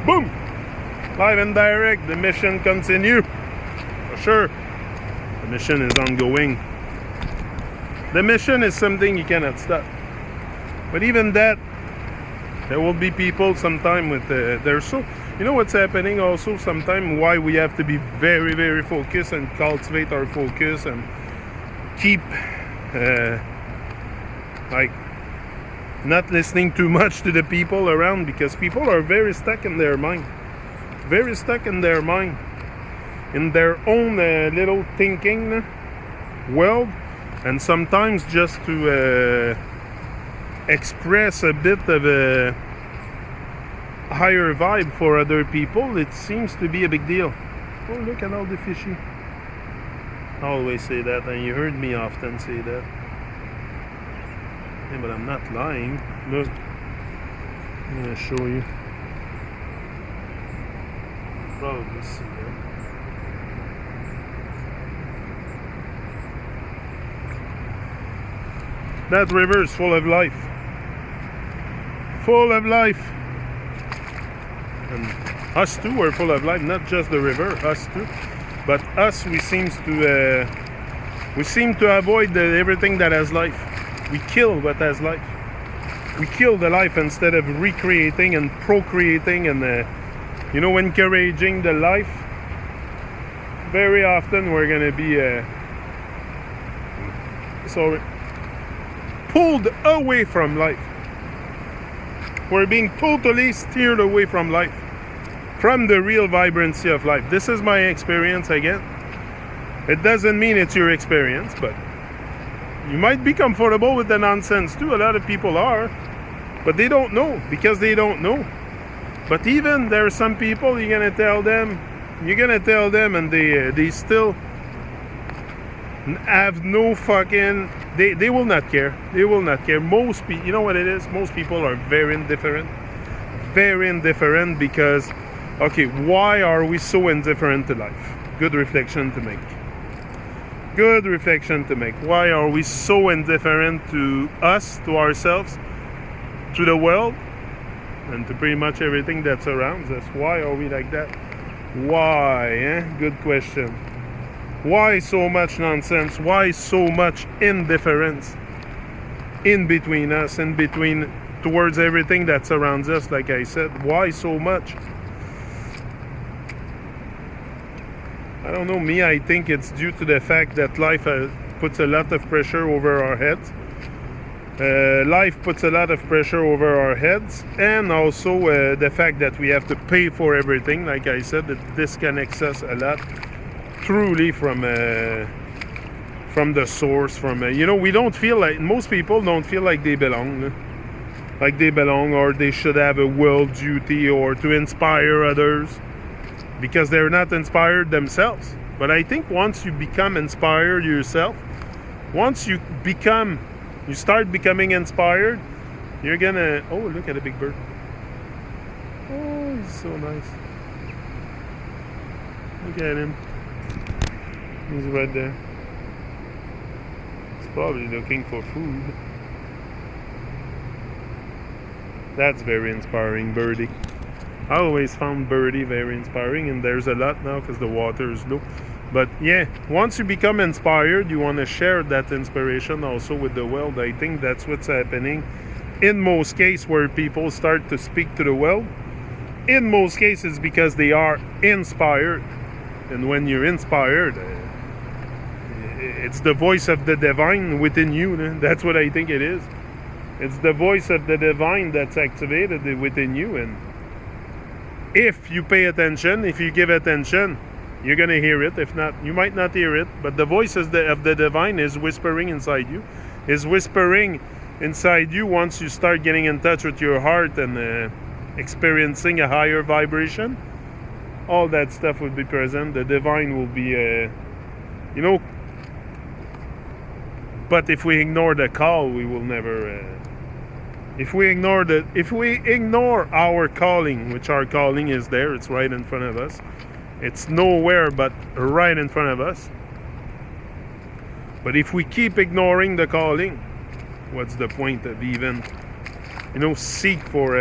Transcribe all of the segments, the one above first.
Boom! Live and direct, the mission continue. For sure. The mission is ongoing. The mission is something you cannot stop. But even that, there will be people sometime with they're so, you know what's happening also sometime, why we have to be very, very focused and cultivate our focus and keep like not listening too much to the people around, because people are very stuck in their mind, very stuck in their mind, in their own little thinking world, and sometimes just to express a bit of a higher vibe for other people, it seems to be a big deal. Oh, look at all the fishy. I always say that, and you heard me often say that. Yeah, but I'm not lying. Look, I'm gonna show you. Probably see that. That river is full of life. Full of life. And us too are full of life, not just the river, us too. But us, we seem to avoid everything that has life. We kill what has life. We kill the life instead of recreating and procreating and you know, encouraging the life. Very often we're gonna be pulled away from life. We're being totally steered away from life, from the real vibrancy of life. This is my experience again. It doesn't mean it's your experience, but you might be comfortable with the nonsense too. A lot of people are, but they don't know, because they don't know. But even there are some people, you're gonna tell them, and they still have no fucking, they will not care. They will not care. Most people, you know what it is? Most people are very indifferent. Very indifferent because, okay, why are we so indifferent to life? Good reflection to make. Good reflection to make. Why are we so indifferent to us, to ourselves, to the world, and to pretty much everything that surrounds us? Why are we like that? Why? Good question. Why so much nonsense? Why so much indifference in between us, in between, towards everything that surrounds us, like I said? Why so much? I don't know, me, I think it's due to the fact that life puts a lot of pressure over our heads. Life puts a lot of pressure over our heads, and also the fact that we have to pay for everything. Like I said, it disconnects us a lot, truly, from the source. From you know, we don't feel like, most people don't feel like they belong. Or they should have a world duty, or to inspire others, because they're not inspired themselves. But I think once you become inspired yourself, once you start becoming inspired, you're gonna, oh, look at a big bird. Oh, he's so nice. Look at him. He's right there. He's probably looking for food. That's very inspiring, birdie. I always found birdie very inspiring, and there's a lot now because the water is low. But yeah, once you become inspired, you want to share that inspiration also with the world. I think that's what's happening in most cases, where people start to speak to the world. In most cases, because they are inspired. And when you're inspired, it's the voice of the divine within you. That's what I think it is. It's the voice of the divine that's activated within you, and if you pay attention, if you give attention, you're gonna hear it. If not, you might not hear it, but the voice of the divine is whispering inside you, once you start getting in touch with your heart and experiencing a higher vibration. All that stuff will be present. The divine will be you know, but if we ignore the call, we will never if we ignore our calling, which our calling is there, it's right in front of us. It's nowhere but right in front of us. But if we keep ignoring the calling, what's the point of even, seek for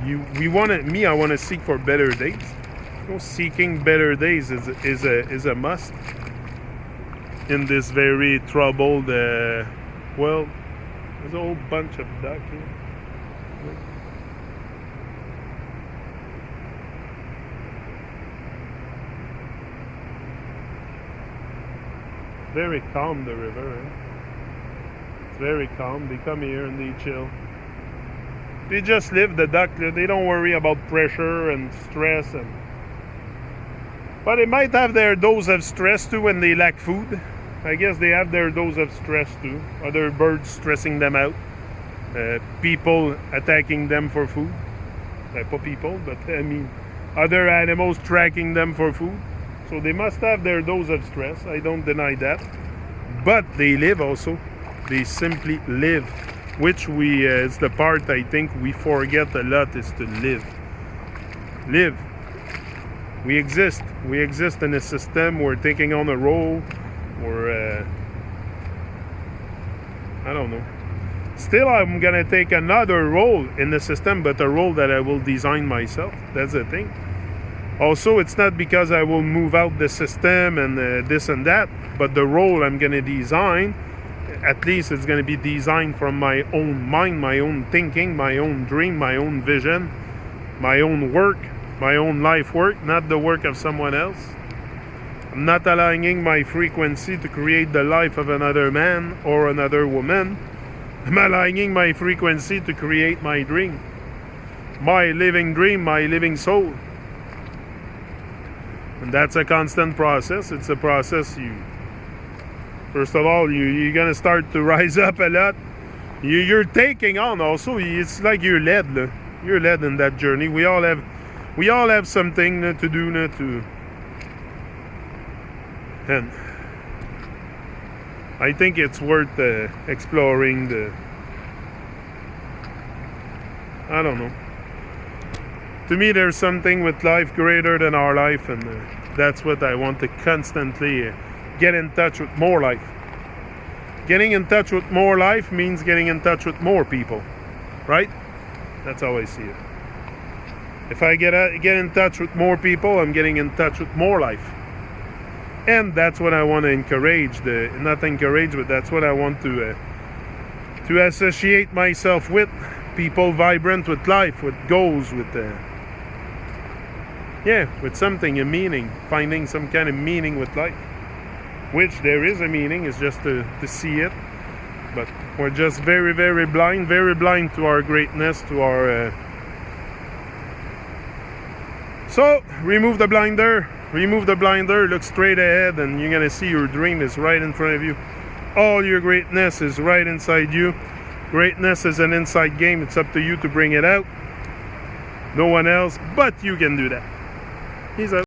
I want to seek for better days. Seeking better days is a must in this very troubled. Well, there's a whole bunch of duck here. Very calm, the river. It's very calm. They come here and they chill. They just live, the duck. They don't worry about pressure and stress, but they might have their dose of stress too when they lack food. I guess they have their dose of stress too. Other birds stressing them out. People attacking them for food. Not people, but I mean other animals tracking them for food. So they must have their dose of stress. I don't deny that. But they live also. They simply live. Which is the part I think we forget a lot, is to live. Live. We exist. We exist in a system. We're taking on a role. We're, I don't know. Still, I'm going to take another role in the system, but a role that I will design myself. That's the thing. Also, it's not because I will move out the system and this and that, but the role I'm going to design, at least it's going to be designed from my own mind, my own thinking, my own dream, my own vision, my own work, my own life work, not the work of someone else. I'm not aligning my frequency to create the life of another man or another woman. I'm aligning my frequency to create my dream, my living dream, my living soul. And that's a constant process. It's a process. First of all, you're going to start to rise up a lot. You're taking on also. It's like you're led. You're led in that journey. We all have something to do. And I think it's worth exploring I don't know. To me, there's something with life greater than our life, and that's what I want to constantly get in touch with more life. Getting in touch with more life means getting in touch with more people, right? That's how I see it. If I get in touch with more people, I'm getting in touch with more life. And that's what I want to encourage, not encourage, but that's what I want to associate myself with. People vibrant with life, with goals, with something, a meaning, finding some kind of meaning with life. Which there is a meaning, it's just to see it. But we're just very, very blind to our greatness, to our... So, remove the blinder, look straight ahead, and you're going to see your dream is right in front of you. All your greatness is right inside you. Greatness is an inside game. It's up to you to bring it out. No one else, but you can do that. He's out.